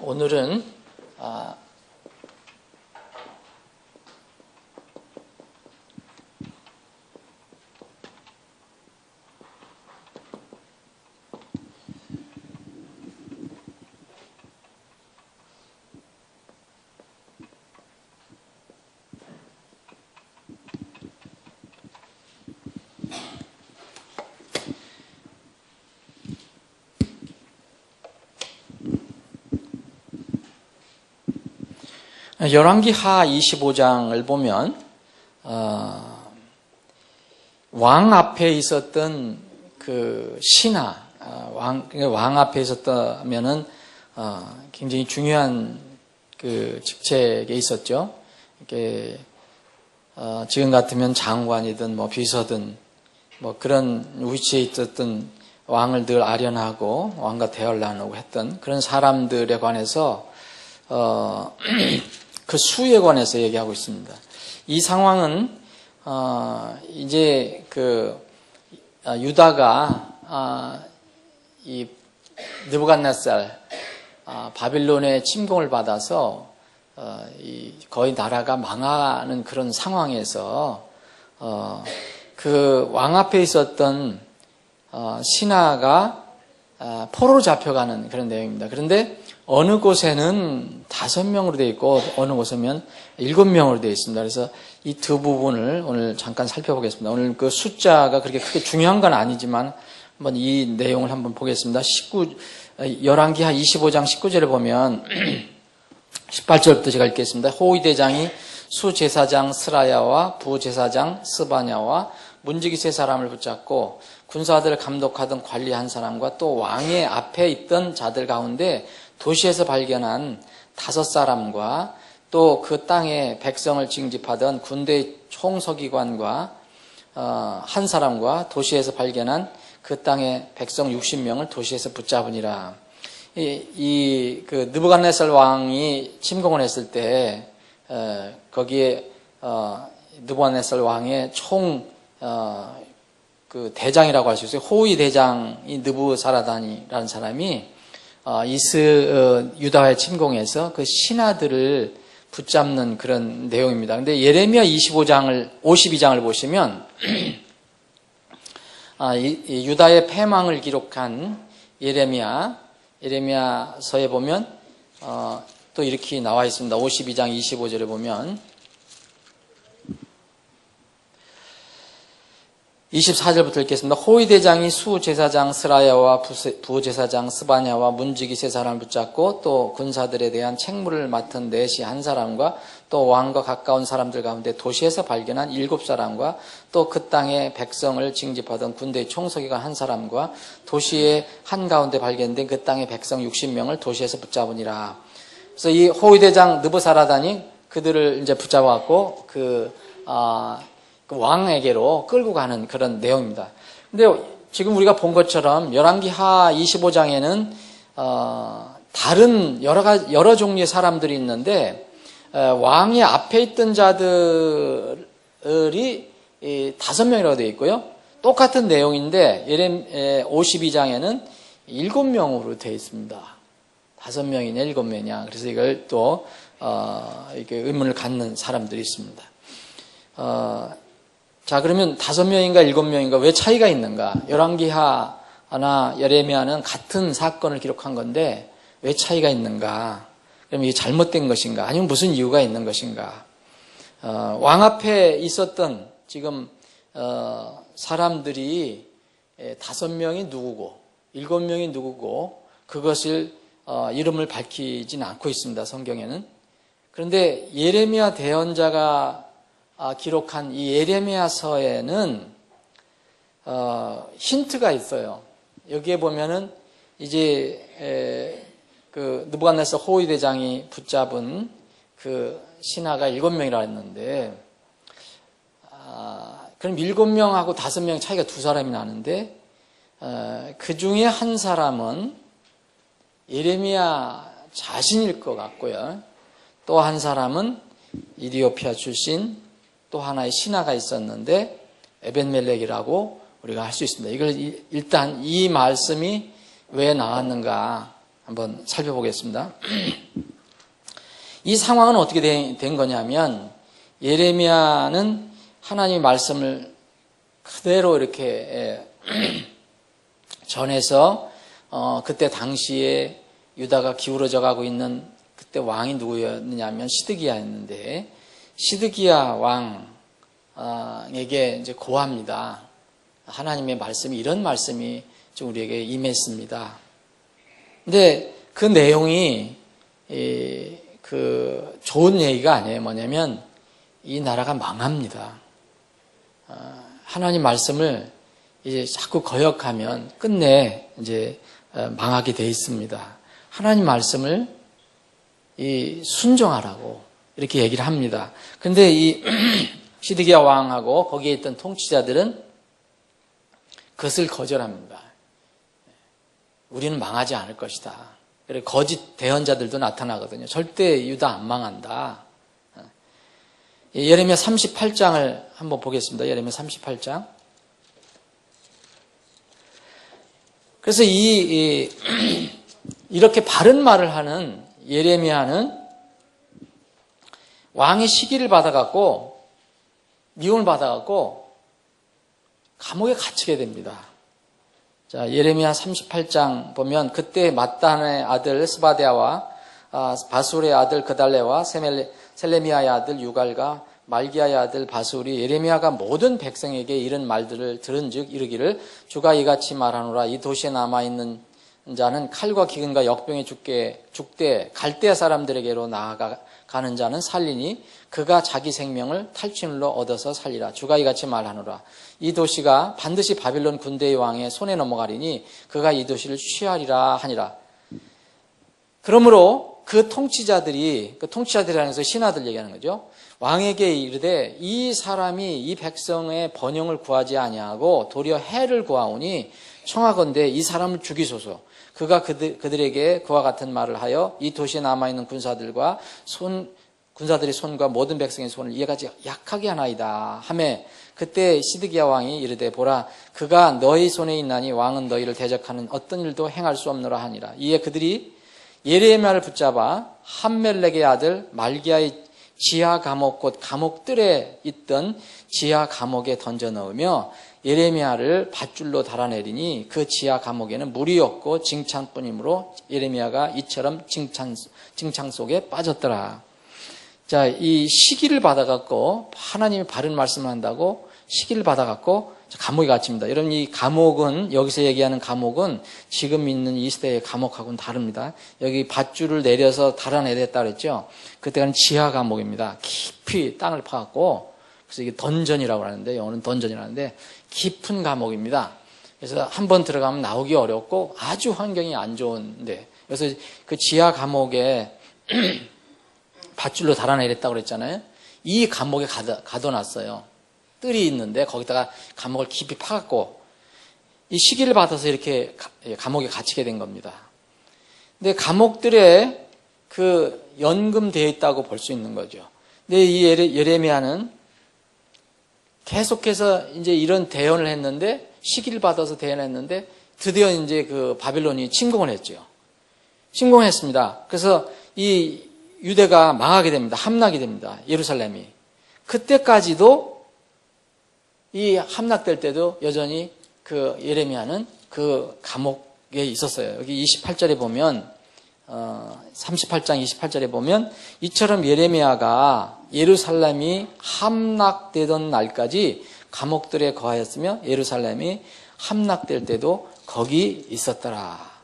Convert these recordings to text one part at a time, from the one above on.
오늘은 열왕기하 25장을 보면 왕 앞에 있었던 그 신하, 왕 앞에 있었다면은 굉장히 중요한 그 직책에 있었죠. 이렇게 지금 같으면 장관이든 뭐 비서든 뭐 그런 위치에 있었던 왕을 늘 아련하고 왕과 대화를 나누고 했던 그런 사람들에 관해서 그 수에 관해서 얘기하고 있습니다. 이 상황은 이제 그 유다가 이 느부갓네살 바빌론의 침공을 받아서 거의 나라가 망하는 그런 상황에서 그 왕 앞에 있었던 신하가 포로로 잡혀가는 그런 내용입니다. 그런데 어느 곳에는 5명으로 되어 있고 어느 곳에는 7명으로 되어 있습니다. 그래서 이 두 부분을 오늘 잠깐 살펴보겠습니다. 오늘 그 숫자가 그렇게 크게 중요한 건 아니지만 한번 이 내용을 한번 보겠습니다. 열왕기하 25장 19절을 보면 18절부터 제가 읽겠습니다. 호위 대장이 수제사장 스라야와 부제사장 스바냐와 문지기 세 사람을 붙잡고 군사들을 감독하던 관리한 사람과 또 왕의 앞에 있던 자들 가운데 도시에서 발견한 5사람과 또 그 땅에 백성을 징집하던 군대 총서기관과 한 사람과 도시에서 발견한 그 땅의 백성 60명을 도시에서 붙잡으니라. 그 느부갓네살 왕이 침공을 했을 때 거기에 느부갓네살 왕의 총 그 대장이라고 할 수 있어요. 호위 대장이 느부사라단이라는 사람이 유다의 침공에서 그 신하들을 붙잡는 그런 내용입니다. 근데 예레미야 52장을 보시면 유다의 패망을 기록한 예레미야서에 보면 또 이렇게 나와 있습니다. 52장 25절에 보면 24절부터 읽겠습니다. 호위 대장이 수제사장 스라야와 부제사장 스바냐와 문지기 세 사람을 붙잡고 또 군사들에 대한 책무를 맡은 넷이 한 사람과 또 왕과 가까운 사람들 가운데 도시에서 발견한 7사람과 또 그 땅의 백성을 징집하던 군대의 총서기관 한 사람과 도시의 한가운데 발견된 그 땅의 백성 60명을 도시에서 붙잡으니라. 그래서 이 호위 대장 느부사라단이 그들을 이제 붙잡아갖고 그 왕에게로 끌고 가는 그런 내용입니다. 근데 지금 우리가 본 것처럼 열왕기하 25장에는 다른 여러 종류의 사람들이 있는데 왕의 앞에 있던 자들이 5명이라고 되어 있고요. 똑같은 내용인데 52장에는 7명으로 되어 있습니다. 5명이냐 7명이냐. 그래서 이걸 또 이렇게 의문을 갖는 사람들이 있습니다. 자, 그러면 5명인가 7명인가 왜 차이가 있는가? 열왕기하나 예레미야는 같은 사건을 기록한 건데 왜 차이가 있는가? 그럼 이게 잘못된 것인가? 아니면 무슨 이유가 있는 것인가? 왕 앞에 있었던 지금 사람들이 5명이 누구고 7명이 누구고 그것을 이름을 밝히진 않고 있습니다. 성경에는. 그런데 예레미야 대언자가 기록한 이 예레미야서에는 힌트가 있어요. 여기에 보면은 이제 그 느부갓네살 호위 대장이 붙잡은 그 신하가 7명이라 했는데 그럼 7명하고 5명 차이가 2사람이 나는데 그 중에 한 사람은 예레미야 자신일 것 같고요. 또 한 사람은 이디오피아 출신 또 하나의 신하가 있었는데 에벤멜렉이라고 우리가 할 수 있습니다. 이걸 일단 이 말씀이 왜 나왔는가 한번 살펴보겠습니다. 이 상황은 어떻게 된 거냐면 예레미야는 하나님의 말씀을 그대로 이렇게 전해서 그때 당시에 유다가 기울어져 가고 있는 그때 왕이 누구였느냐면 시드기야였는데 시드기야 왕에게 이제 고합니다. 하나님의 말씀이 이런 말씀이 좀 우리에게 임했습니다. 근데 그 내용이 그 좋은 얘기가 아니에요. 뭐냐면 이 나라가 망합니다. 하나님 말씀을 이제 자꾸 거역하면 끝내 이제 망하게 돼 있습니다. 하나님 말씀을 순종하라고 이렇게 얘기를 합니다. 근데 이 시드기야 왕하고 거기에 있던 통치자들은 그것을 거절합니다. 우리는 망하지 않을 것이다. 그래 거짓 대언자들도 나타나거든요. 절대 유다 안 망한다. 예레미야 38장을 한번 보겠습니다. 예레미야 38장. 그래서 이렇게 바른 말을 하는 예레미야는 왕의 시기를 받아갖고 미움을 받아갖고 감옥에 갇히게 됩니다. 자, 예레미야 38장 보면 그때 mat단의 아들 스바데아와 바술의 아들 그달레와 셀레미야의 아들 유갈과 말기야의 아들 바술이 예레미야가 모든 백성에게 이런 말들을 들은즉 이르기를 주가 이같이 말하노라 이 도시에 남아있는 자는 칼과 기근과 역병에 죽되 갈대아 사람들에게로 나아가는 자는 살리니 그가 자기 생명을 탈취물로 얻어서 살리라. 주가 이같이 말하노라. 이 도시가 반드시 바빌론 군대의 왕의 손에 넘어가리니 그가 이 도시를 취하리라 하니라. 그러므로 그 통치자들이라는 것은 신하들 얘기하는 거죠. 왕에게 이르되 이 사람이 이 백성의 번영을 구하지 아니하고 도리어 해를 구하오니 청하건대 이 사람을 죽이소서. 그가 그들에게 그와 같은 말을 하여 이 도시에 남아있는 군사들의 손과 모든 백성의 손을 이같이 약하게 하나이다 하매 그때 시드기야 왕이 이르되 보라 그가 너희 손에 있나니 왕은 너희를 대적하는 어떤 일도 행할 수 없노라 하니라. 이에 그들이 예레미야를 붙잡아 함멜렉의 아들 말기야의 지하 감옥 곧 감옥들에 있던 지하 감옥에 던져 넣으며 예레미야를 밧줄로 달아내리니 그 지하 감옥에는 물이 없고 징창뿐이므로 예레미야가 이처럼 징창 속에 빠졌더라. 자, 이 시기를 받아갖고 하나님이 바른 말씀을 한다고 시기를 받아갖고 감옥에 갇힙니다. 여러분 이 감옥은 여기서 얘기하는 감옥은 지금 있는 이 시대의 감옥하고는 다릅니다. 여기 밧줄을 내려서 달아내렸다 그랬죠. 그때는 지하 감옥입니다. 깊이 땅을 파갖고 그래서 이게 던전이라고 하는데 영어는 던전이라는데 깊은 감옥입니다. 그래서 한번 들어가면 나오기 어렵고 아주 환경이 안 좋은데 그래서 그 지하 감옥에 밧줄로 달아내렸다고 그랬잖아요. 이 감옥에 가둬놨어요. 뜰이 있는데 거기다가 감옥을 깊이 파갖고 이 시기를 받아서 이렇게 감옥에 갇히게 된 겁니다. 근데 감옥들에 그 연금되어 있다고 볼 수 있는 거죠. 근데 이 예레미야는 계속해서 이제 이런 대언을 했는데 시기를 받아서 대언했는데 드디어 이제 그 바빌론이 침공을 했죠. 침공했습니다. 그래서 이 유대가 망하게 됩니다. 함락이 됩니다. 예루살렘이. 그때까지도 이 함락될 때도 여전히 그 예레미야는 그 감옥에 있었어요. 여기 28절에 보면 38장 28절에 보면 이처럼 예레미야가 예루살렘이 함락되던 날까지 감옥들에 거하였으며 예루살렘이 함락될 때도 거기 있었더라.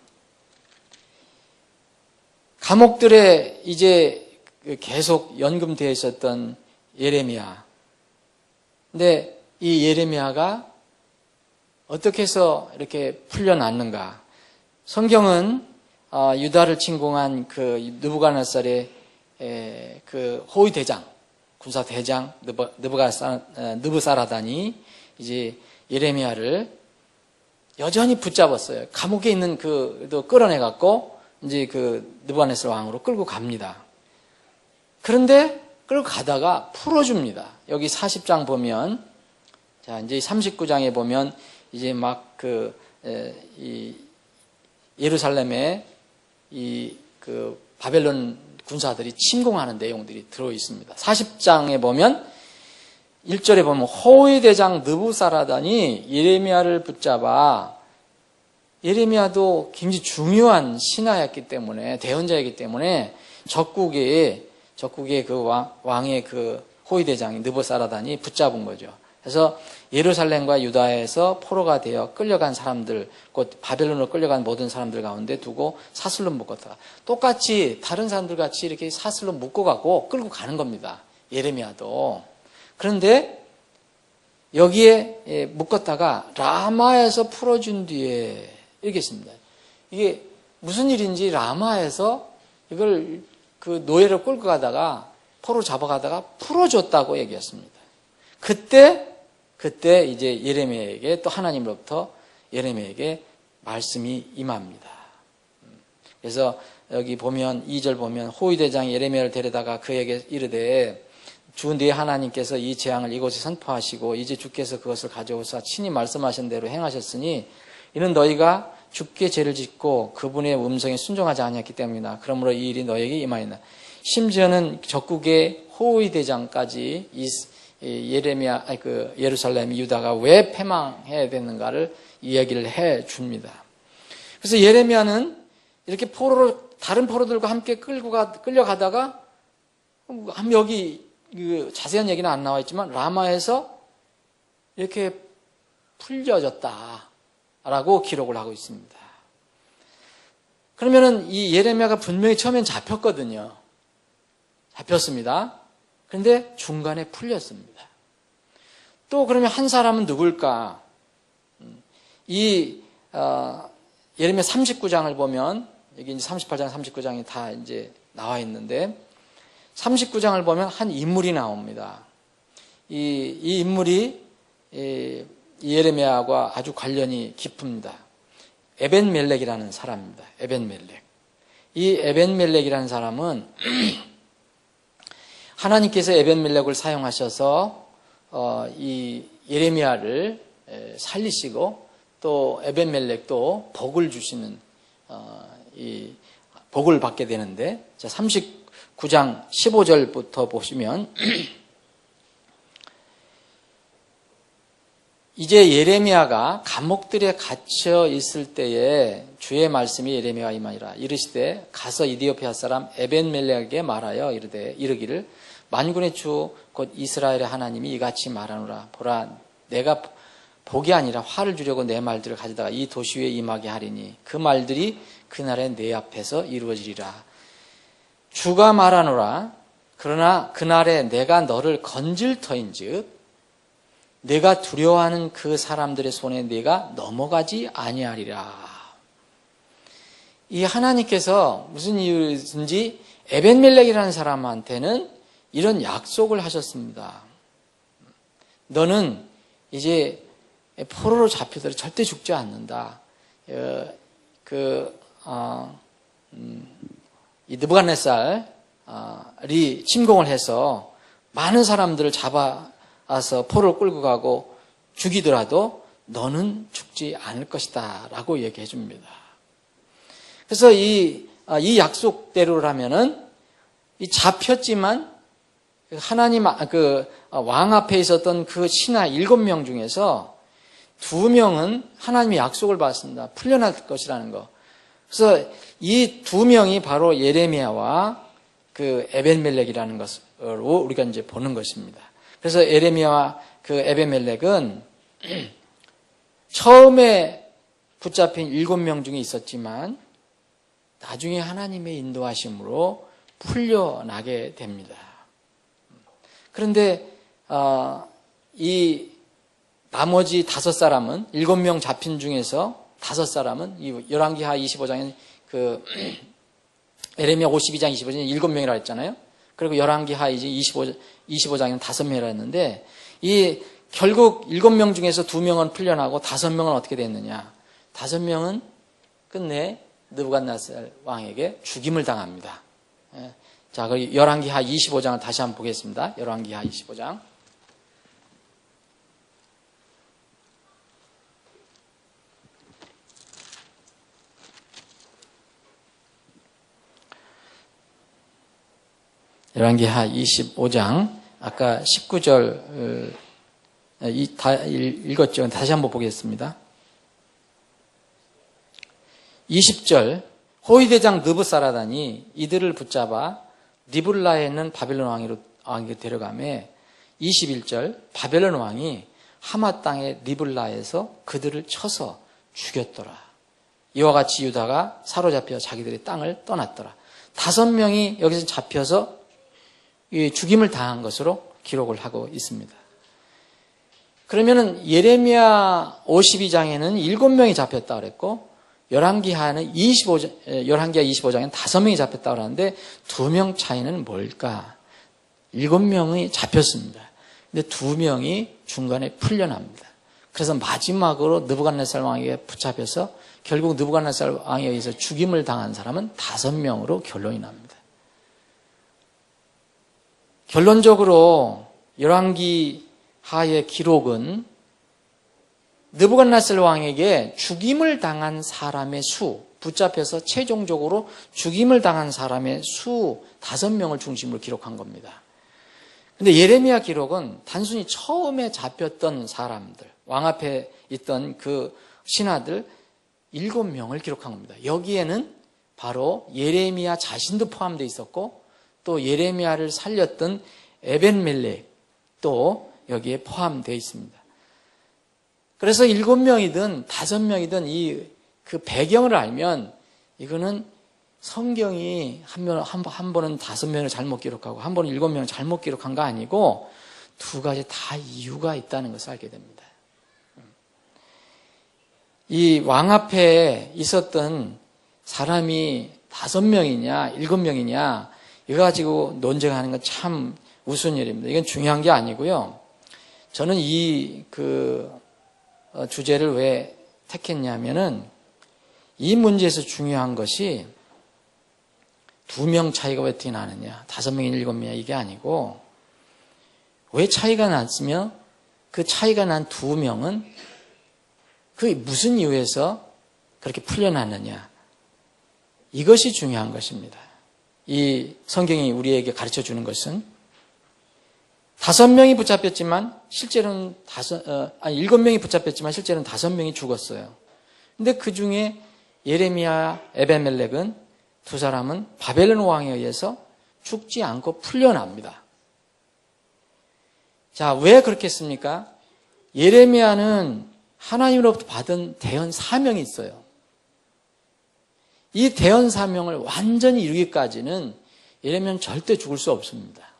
감옥들에 이제 계속 연금되어 있었던 예레미야. 근데 이 예레미야가 어떻게 해서 이렇게 풀려났는가? 성경은 유다를 침공한 그 느부갓네살의 그 호위 대장, 군사 대장 느부사라단이 이제 예레미야를 여전히 붙잡았어요. 감옥에 있는 그도 끌어내 갖고 이제 그 느부갓네살 왕으로 끌고 갑니다. 그런데 끌고 가다가 풀어줍니다. 여기 40장 보면, 자 이제 39장에 보면 이제 막 이 예루살렘에 이 그 바벨론 군사들이 침공하는 내용들이 들어 있습니다. 40장에 보면 1절에 보면 호위 대장 느부사라단이 예레미야를 붙잡아, 예레미야도 굉장히 중요한 신하였기 때문에, 대언자이기 때문에 적국의 그 왕의 그 호위 대장이 느부사라단이 붙잡은 거죠. 그래서 예루살렘과 유다에서 포로가 되어 끌려간 사람들, 곧 바벨론으로 끌려간 모든 사람들 가운데 두고 사슬로 묶었다가, 똑같이 다른 사람들 같이 이렇게 사슬로 묶어가고 끌고 가는 겁니다. 예레미야도. 그런데 여기에 묶었다가 라마에서 풀어준 뒤에 이렇게 있습니다. 이게 무슨 일인지 라마에서 이걸 그 노예를 끌고 가다가 포로 잡아가다가 풀어줬다고 얘기했습니다. 그때 이제 예레미야에게 또 하나님으로부터 예레미야에게 말씀이 임합니다. 그래서 여기 보면 2절 보면 호위 대장이 예레미야를 데려다가 그에게 이르되 주 네 하나님께서 이 재앙을 이곳에 선포하시고 이제 주께서 그것을 가져오사 친히 말씀하신 대로 행하셨으니 이는 너희가 주께 죄를 짓고 그분의 음성에 순종하지 아니했기 때문이다. 그러므로 이 일이 너에게 임하였나. 심지어는 적국의 호위 대장까지 예루살렘, 유다가 왜 패망해야 되는가를 이야기를 해 줍니다. 그래서 예레미야는 이렇게 다른 포로들과 함께 끌려가다가, 여기 자세한 얘기는 안 나와 있지만, 라마에서 이렇게 풀려졌다라고 기록을 하고 있습니다. 그러면은 이 예레미야가 분명히 처음엔 잡혔거든요. 잡혔습니다. 그런데 중간에 풀렸습니다. 또 그러면 한 사람은 누굴까? 예레미야 39장을 보면, 여기 이제 38장, 39장이 다 이제 나와 있는데, 39장을 보면 한 인물이 나옵니다. 이 인물이 예레미야와 아주 관련이 깊습니다. 에벤멜렉이라는 사람입니다. 에벤멜렉. 이 에벤멜렉이라는 사람은 하나님께서 에벤멜렉을 사용하셔서 이 예레미야를 살리시고 또 에벤멜렉도 복을 주시는 이 복을 받게 되는데, 자 39장 15절부터 보시면 이제 예레미야가 감옥들에 갇혀 있을 때에 주의 말씀이 예레미야와 임하니라. 이르시되 가서 이디오피아 사람 에벤멜렉에게 말하여 이르기를 만군의 주 곧 이스라엘의 하나님이 이같이 말하노라. 보라, 내가 복이 아니라 화를 주려고 내 말들을 가져다가 이 도시 위에 임하게 하리니 그 말들이 그날에 내 앞에서 이루어지리라. 주가 말하노라. 그러나 그날에 내가 너를 건질 터인즉 내가 두려워하는 그 사람들의 손에 네가 넘어가지 아니하리라. 이 하나님께서 무슨 이유든지 에벤멜렉이라는 사람한테는 이런 약속을 하셨습니다. 너는 이제 포로로 잡히더라도 절대 죽지 않는다. 이 느부갓네살이 침공을 해서 많은 사람들을 잡아서 포로를 끌고 가고 죽이더라도 너는 죽지 않을 것이다 라고 얘기해 줍니다. 그래서 이 약속대로라면은 잡혔지만 하나님 왕 앞에 있었던 그 신하 7명 중에서 2명은 하나님의 약속을 받았습니다. 풀려날 것이라는 거. 그래서 이 2명이 바로 예레미야와 그 에벤멜렉이라는 것으로 우리가 이제 보는 것입니다. 그래서 예레미야와 그 에벤멜렉은 처음에 붙잡힌 7명 중에 있었지만 나중에 하나님의 인도하심으로 풀려나게 됩니다. 그런데 이 나머지 5사람은 7명 잡힌 중에서 5사람은 이 열왕기하 25장에 그 예레미야 52장 25장에 7명이라 했잖아요. 그리고 열왕기하 이제 25장에는 5명이라 했는데 이 결국 7명 중에서 2명은 풀려나고 5명은 어떻게 됐느냐? 5명은 끝내 느부갓네살 왕에게 죽임을 당합니다. 자, 그 열왕기하 25장을 다시 한번 보겠습니다. 열왕기하 25장. 열왕기하 25장 아까 19절 다 읽었죠. 다시 한번 보겠습니다. 20절 호위대장 느부사라단이 이들을 붙잡아 리블라에 있는 바벨론 왕에게 데려가매 21절 바벨론 왕이 하마 땅의 리블라에서 그들을 쳐서 죽였더라. 이와 같이 유다가 사로잡혀 자기들의 땅을 떠났더라. 5명이 여기서 잡혀서 죽임을 당한 것으로 기록을 하고 있습니다. 그러면은 예레미야 52장에는 7명이 잡혔다 그랬고 열왕기하 25장에는 5명이 잡혔다 그러는데 2명 차이는 뭘까? 7명이 잡혔습니다. 근데 2명이 중간에 풀려납니다. 그래서 마지막으로 느부갓네살 왕에게 붙잡혀서 결국 느부갓네살 왕에 의해서 죽임을 당한 사람은 5명으로 결론이 납니다. 결론적으로 열왕기하의 기록은 느부갓네살 왕에게 죽임을 당한 사람의 수, 붙잡혀서 최종적으로 죽임을 당한 사람의 수 5명을 중심으로 기록한 겁니다. 근데 예레미야 기록은 단순히 처음에 잡혔던 사람들, 왕 앞에 있던 그 신하들 7명을 기록한 겁니다. 여기에는 바로 예레미야 자신도 포함되어 있었고 또 예레미야를 살렸던 에벤멜렉도 여기에 포함되어 있습니다. 그래서 7명이든 5명이든 그 배경을 알면 이거는 성경이 한 번은 5명을 잘못 기록하고 한 번은 7명을 잘못 기록한 거 아니고 2가지 다 이유가 있다는 것을 알게 됩니다. 이 왕 앞에 있었던 사람이 5명이냐 7명이냐 이거 가지고 논쟁하는 건 참 우스운 일입니다. 이건 중요한 게 아니고요. 저는 이 주제를 왜 택했냐면은 이 문제에서 중요한 것이 2명 차이가 왜 어떻게 나느냐, 5명이냐 7명이냐 이게 아니고 왜 차이가 났으며 그 차이가 난 2명은 그 무슨 이유에서 그렇게 풀려났느냐 이것이 중요한 것입니다. 이 성경이 우리에게 가르쳐 주는 것은 5명이 붙잡혔지만 실제로는 7명이 붙잡혔지만 실제로는 5명이 죽었어요. 근데 그 중에 예레미야, 에벤멜렉은 2 사람은 바벨론 왕에 의해서 죽지 않고 풀려납니다. 자, 왜 그렇겠습니까? 예레미야는 하나님으로부터 받은 대언 사명이 있어요. 이 대언 사명을 완전히 이루기까지는 예레미야는 절대 죽을 수 없습니다.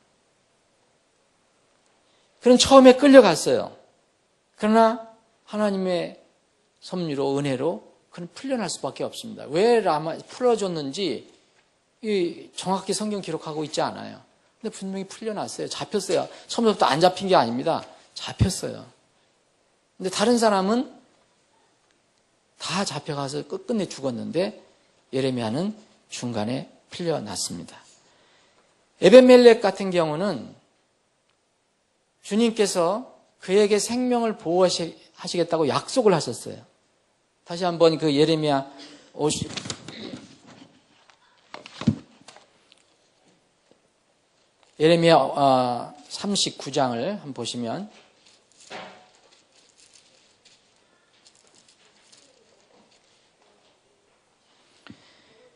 그럼 처음에 끌려갔어요. 그러나 하나님의 섭리로 은혜로 그는 풀려날 수밖에 없습니다. 왜 풀어줬는지 정확히 성경 기록하고 있지 않아요. 근데 분명히 풀려났어요. 잡혔어요. 처음부터 안 잡힌 게 아닙니다. 잡혔어요. 근데 다른 사람은 다 잡혀가서 끝끝내 죽었는데 예레미야는 중간에 풀려났습니다. 에벤멜렉 같은 경우는 주님께서 그에게 생명을 보호하시겠다고 약속을 하셨어요. 다시 한번 그 예레미야 39장을 한번 보시면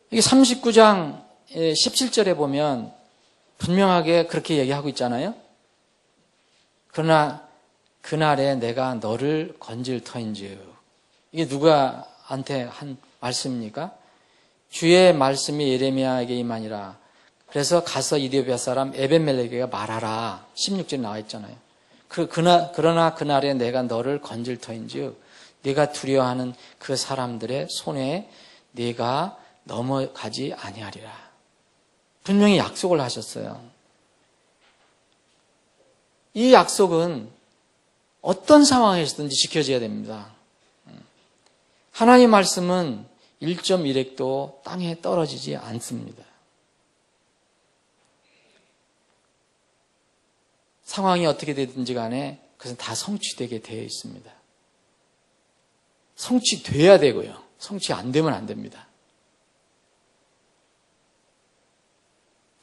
이게 39장 17절에 보면 분명하게 그렇게 얘기하고 있잖아요. 그러나 그날에 내가 너를 건질 터인즉 이게 누구한테 한 말씀입니까? 주의 말씀이 예레미야에게 임하니라. 그래서 가서 이디오피아 사람 에벤멜렉에게 말하라. 16절에 나와 있잖아요. 그러나 그날에 내가 너를 건질 터인즉 네가 두려워하는 그 사람들의 손에 네가 넘어가지 아니하리라. 분명히 약속을 하셨어요. 이 약속은 어떤 상황에서든지 지켜져야 됩니다. 하나님의 말씀은 1.1핵도 땅에 떨어지지 않습니다. 상황이 어떻게 되든지 간에 그것은 다 성취되게 되어 있습니다. 성취돼야 되고요. 성취 안 되면 안 됩니다.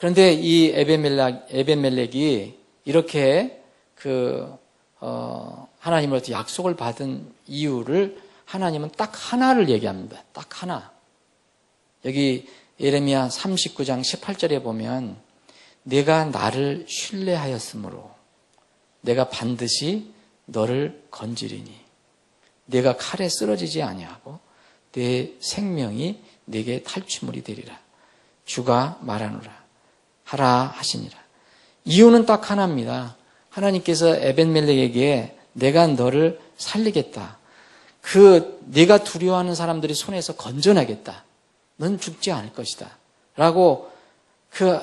그런데 이 에벤멜렉이 이렇게 하나님으로부터 약속을 받은 이유를 하나님은 딱 하나를 얘기합니다. 딱 하나. 여기 예레미야 39장 18절에 보면 내가 나를 신뢰하였으므로 내가 반드시 너를 건지리니 내가 칼에 쓰러지지 아니하고 내 생명이 내게 탈취물이 되리라. 주가 말하노라 하라 하시니라. 이유는 딱 하나입니다. 하나님께서 에벤멜렉에게 내가 너를 살리겠다. 네가 두려워하는 사람들이 손에서 건져내겠다. 넌 죽지 않을 것이다. 라고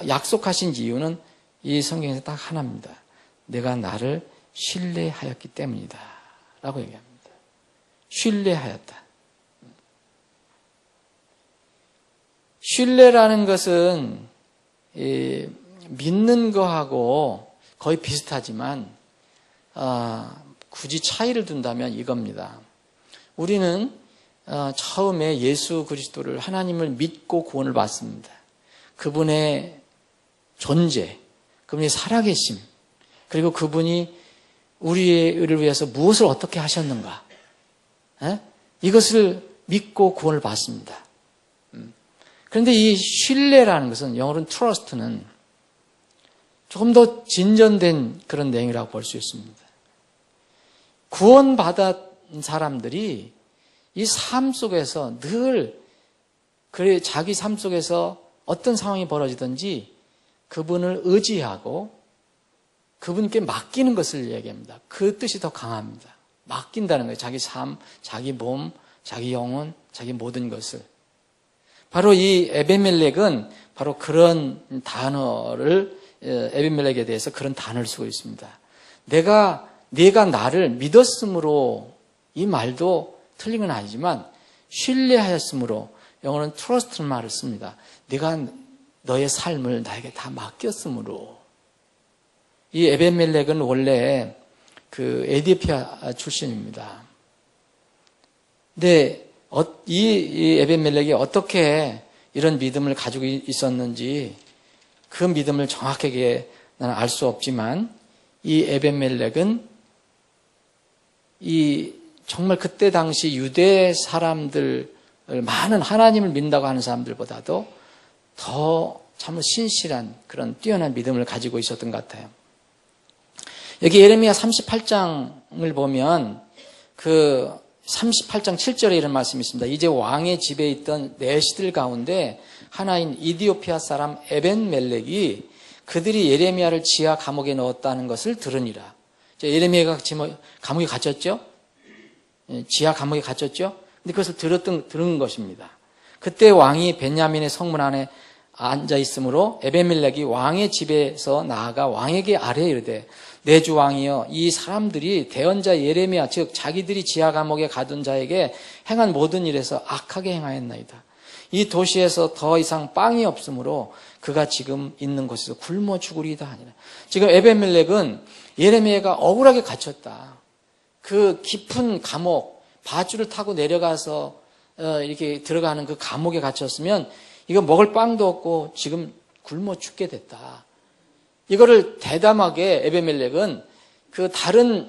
약속하신 이유는 이 성경에서 딱 하나입니다. 내가 나를 신뢰하였기 때문이다. 라고 얘기합니다. 신뢰하였다. 신뢰라는 것은 믿는 거하고 거의 비슷하지만 굳이 차이를 둔다면 이겁니다. 우리는 처음에 예수 그리스도를 하나님을 믿고 구원을 받습니다. 그분의 존재, 그분의 살아계심, 그리고 그분이 우리를 위해서 무엇을 어떻게 하셨는가, 이것을 믿고 구원을 받습니다. 그런데 이 신뢰라는 것은 영어로는 trust는 조금 더 진전된 그런 내용이라고 볼 수 있습니다. 구원받은 사람들이 이 삶 속에서 늘 자기 삶 속에서 어떤 상황이 벌어지든지 그분을 의지하고 그분께 맡기는 것을 얘기합니다. 그 뜻이 더 강합니다. 맡긴다는 거예요. 자기 삶, 자기 몸, 자기 영혼, 자기 모든 것을. 바로 이 에벤멜렉은 바로 그런 단어를 에벤멜렉에 대해서 그런 단어를 쓰고 있습니다. 네가 나를 믿었으므로, 이 말도 틀린 건 아니지만 신뢰하였으므로, 영어로는 trust는 말을 씁니다. 네가 너의 삶을 나에게 다 맡겼으므로. 이 에벤멜렉은 원래 에디오피아 출신입니다. 근데 이 에벤멜렉이 어떻게 이런 믿음을 가지고 있었는지 그 믿음을 정확하게 나는 알 수 없지만, 이 에벤멜렉은 정말 그때 당시 유대 사람들, 많은 하나님을 믿는다고 하는 사람들보다도 더 참 신실한 그런 뛰어난 믿음을 가지고 있었던 것 같아요. 여기 예레미야 38장을 보면 38장 7절에 이런 말씀이 있습니다. 이제 왕의 집에 있던 내시들 가운데 하나인 이디오피아 사람 에벤멜렉이 그들이 예레미야를 지하 감옥에 넣었다는 것을 들으니라. 예레미야가 감옥에 갇혔죠? 지하 감옥에 갇혔죠? 근데 그것을 들은 것입니다. 그때 왕이 베냐민의 성문 안에 앉아 있으므로 에벤멜렉이 왕의 집에서 나아가 왕에게 아뢰 이르되, 내 주 왕이여, 이 사람들이 대언자 예레미야, 즉 자기들이 지하 감옥에 가둔 자에게 행한 모든 일에서 악하게 행하였나이다. 이 도시에서 더 이상 빵이 없으므로 그가 지금 있는 곳에서 굶어 죽으리이다 하니라. 지금 에벤멜렉은 예레미야가 억울하게 갇혔다. 그 깊은 감옥, 밧줄을 타고 내려가서 이렇게 들어가는 그 감옥에 갇혔으면 이거 먹을 빵도 없고 지금 굶어 죽게 됐다. 이거를 대담하게 에벤멜렉은 다른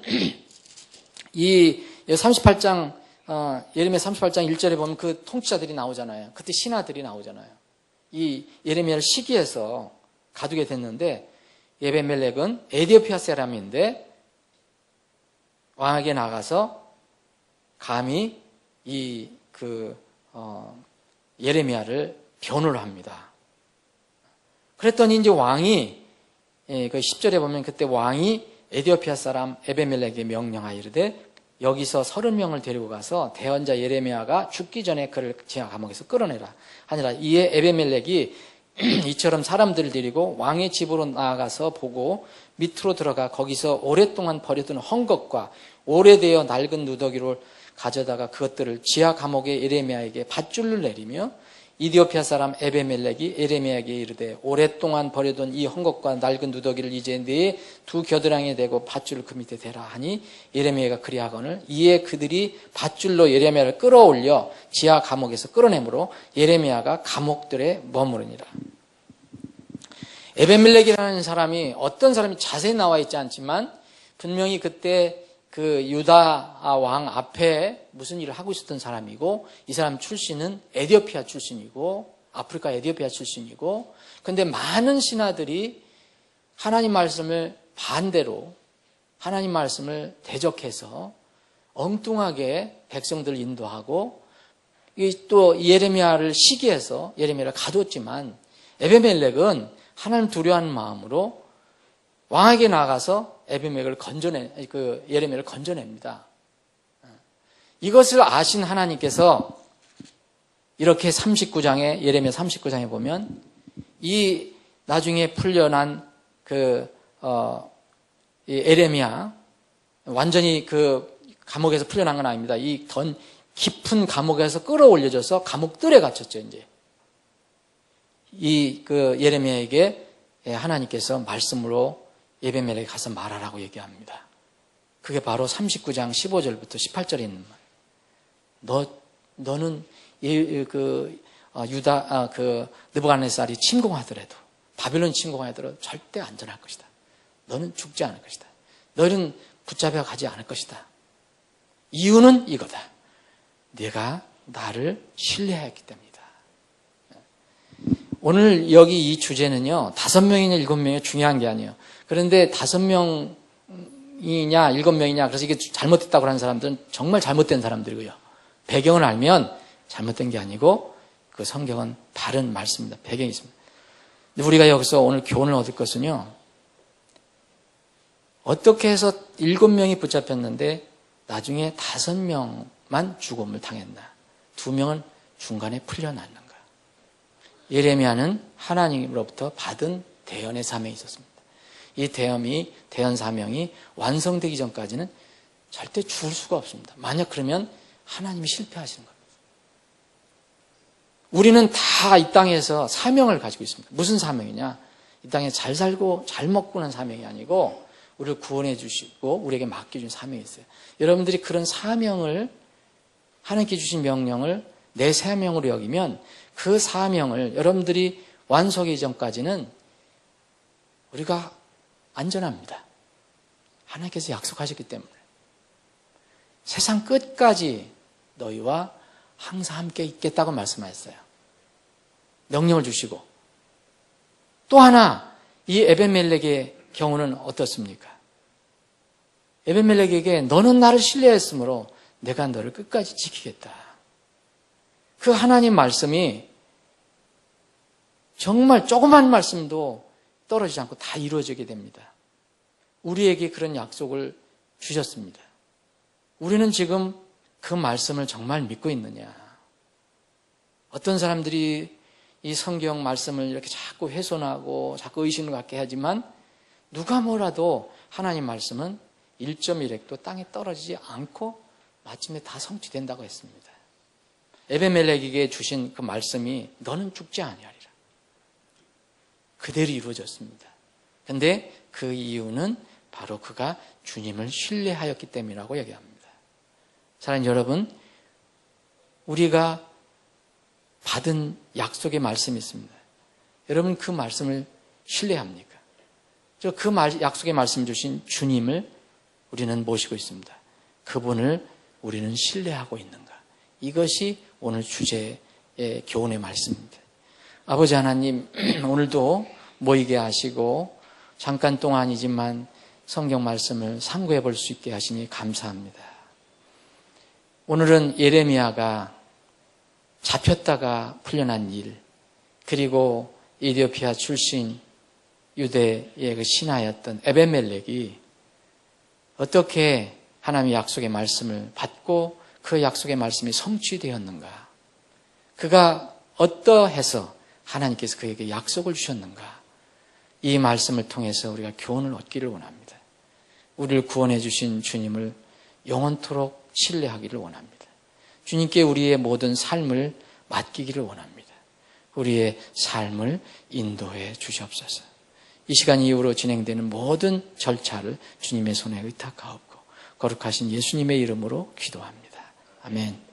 이 38장 예레미야 38장 1절에 보면 그 통치자들이 나오잖아요. 그때 신하들이 나오잖아요. 이 예레미야를 시기해서 가두게 됐는데, 에벤멜렉은 에디오피아 사람인데 왕에게 나가서 감히 예레미야를 변호를 합니다. 그랬더니 이제 왕이, 그 10절에 보면 그때 왕이 에디오피아 사람 에벤멜렉에게 명령하여 이르되, 여기서 30명을 데리고 가서 대언자 예레미야가 죽기 전에 그를 지하 감옥에서 끌어내라 하니라. 이에 에벤멜렉이 이처럼 사람들을 데리고 왕의 집으로 나아가서 보고 밑으로 들어가 거기서 오랫동안 버려둔 헝겊과 오래되어 낡은 누더기를 가져다가 그것들을 지하 감옥의 예레미야에게 밧줄을 내리며, 이디오피아 사람 에벤멜렉이 예레미야에게 이르되, 오랫동안 버려둔 이 헝겊과 낡은 누더기를 이제 네 두 겨드랑이에 대고 밧줄을 그 밑에 대라 하니 예레미야가 그리하거늘, 이에 그들이 밧줄로 예레미야를 끌어올려 지하 감옥에서 끌어내므로 예레미야가 감옥들에 머무르니라. 에벤멜렉이라는 사람이 어떤 사람이 자세히 나와 있지 않지만 분명히 그때 그 유다 왕 앞에 무슨 일을 하고 있었던 사람이고, 이 사람 출신은 에디오피아 출신이고, 아프리카 에디오피아 출신이고, 근데 많은 신하들이 하나님 말씀을 반대로 하나님 말씀을 대적해서 엉뚱하게 백성들을 인도하고, 또 예레미야를 시기해서 예레미야를 가뒀지만 에벤멜렉은 하나님 두려워하는 마음으로 왕에게 나가서 에벤멜렉을 예레미야를 건져냅니다. 이것을 아신 하나님께서 이렇게 39장에, 예레미야 39장에 보면 이 나중에 풀려난 이 예레미야, 완전히 그 감옥에서 풀려난 건 아닙니다. 이 더 깊은 감옥에서 끌어올려져서 감옥들에 갇혔죠, 이제. 예레미야에게 하나님께서 말씀으로 에벤멜렉에 가서 말하라고 얘기합니다. 그게 바로 39장 15절부터 18절에 있는 말. 너는 느부갓네살이 침공하더라도, 바빌론 침공하더라도 절대 안전할 것이다. 너는 죽지 않을 것이다. 너는 붙잡혀 가지 않을 것이다. 이유는 이거다. 네가 나를 신뢰하였기 때문이다. 오늘 여기 이 주제는요, 5명이냐 7명이냐 중요한 게 아니에요. 그런데 5명이냐 7명이냐, 그래서 이게 잘못됐다고 하는 사람들은 정말 잘못된 사람들이고요. 배경을 알면 잘못된 게 아니고 그 성경은 바른 말씀입니다. 배경이 있습니다. 근데 우리가 여기서 오늘 교훈을 얻을 것은요, 어떻게 해서 7명이 붙잡혔는데 나중에 5명만 죽음을 당했나? 2명은 중간에 풀려났는가? 예레미야는 하나님으로부터 받은 대언의 사명이 있었습니다. 이 대언 사명이 완성되기 전까지는 절대 죽을 수가 없습니다. 만약 그러면 하나님이 실패하시는 겁니다. 우리는 다 이 땅에서 사명을 가지고 있습니다. 무슨 사명이냐? 이 땅에 잘 살고 잘 먹고는 사명이 아니고 우리를 구원해 주시고 우리에게 맡겨준 사명이 있어요. 여러분들이 그런 사명을, 하나님께 주신 명령을 내 사명으로 여기면 그 사명을 여러분들이 완성하기 전까지는 우리가 안전합니다. 하나님께서 약속하셨기 때문에. 세상 끝까지 너희와 항상 함께 있겠다고 말씀하셨어요. 명령을 주시고. 또 하나, 이 에벤멜렉의 경우는 어떻습니까? 에벤멜렉에게 너는 나를 신뢰했으므로 내가 너를 끝까지 지키겠다. 그 하나님 말씀이 정말 조그만 말씀도 떨어지지 않고 다 이루어지게 됩니다. 우리에게 그런 약속을 주셨습니다. 우리는 지금 그 말씀을 정말 믿고 있느냐? 어떤 사람들이 이 성경 말씀을 이렇게 자꾸 훼손하고 자꾸 의심을 갖게 하지만 누가 뭐라도 하나님 말씀은 1.1획도 땅에 떨어지지 않고 마침내 다 성취된다고 했습니다. 에벤멜렉에게 주신 그 말씀이 너는 죽지 아니하리라. 그대로 이루어졌습니다. 그런데 그 이유는 바로 그가 주님을 신뢰하였기 때문이라고 얘기합니다. 사랑하는 여러분, 우리가 받은 약속의 말씀이 있습니다. 여러분 그 말씀을 신뢰합니까? 그 약속의 말씀 주신 주님을 우리는 모시고 있습니다. 그분을 우리는 신뢰하고 있는가? 이것이 오늘 주제의 교훈의 말씀입니다. 아버지 하나님, 오늘도 모이게 하시고 잠깐 동안이지만 성경 말씀을 상고해 볼 수 있게 하시니 감사합니다. 오늘은 예레미야가 잡혔다가 풀려난 일, 그리고 에디오피아 출신 유대의 그 신하였던 에벤멜렉이 어떻게 하나님의 약속의 말씀을 받고 그 약속의 말씀이 성취되었는가? 그가 어떠해서 하나님께서 그에게 약속을 주셨는가? 이 말씀을 통해서 우리가 교훈을 얻기를 원합니다. 우리를 구원해 주신 주님을 영원토록 신뢰하기를 원합니다. 주님께 우리의 모든 삶을 맡기기를 원합니다. 우리의 삶을 인도해 주시옵소서. 이 시간 이후로 진행되는 모든 절차를 주님의 손에 의탁하옵고 거룩하신 예수님의 이름으로 기도합니다. 아멘.